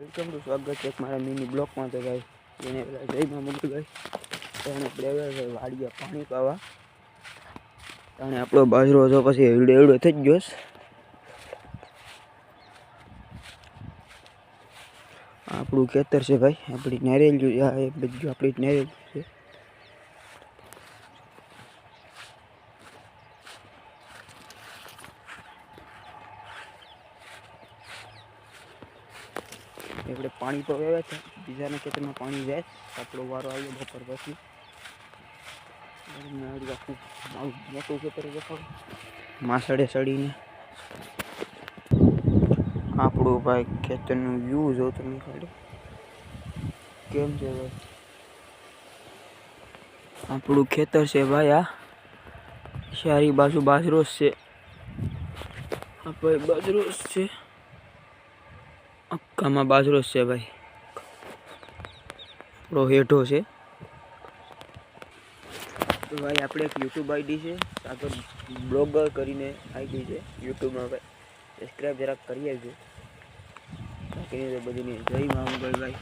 Welcome to સ્વાગત છે મારા મિની બ્લોકમાં. તો ભાઈ એને પેલા જયમાં મોકલી ભાઈ એને આપણે વાડીએ પાણી પાવા અને આપણો બાજરો હતો પછી એવડો થઈ જ ગયો. આપણું ખેતર છે ભાઈ, આપણી નારિયેળ આ બધું આપણી નારિયેળ છે. આપણે પાણી તો વેવે છે, બીજાના ખેતરમાં પાણી જાય. આપણો વારો આવ્યો બપોર પછી. મોટું ખેતર દેખાવ માસડે સડીને આપણું ભાઈ ખેતરનું વ્યૂ જો તમે ખાલી કેમ છે ભાઈ. આપણું ખેતર છે ભાઈ, આ ચારી બાજુ બાજરો જ છે. આ ભાઈ બાજરો જ છે, આખામાં બાજરો જ છે ભાઈ. આપણો હેઠો છે તો ભાઈ આપણે એક યુટ્યુબ આઈડી છે, સાગર બ્લોગર કરીને આઈડી છે યુટ્યુબમાં ભાઈ. સબસ્ક્રાઈબ જરાક કરી આવજો. બાકી બધીની જય મા મંગળ ભાઈ.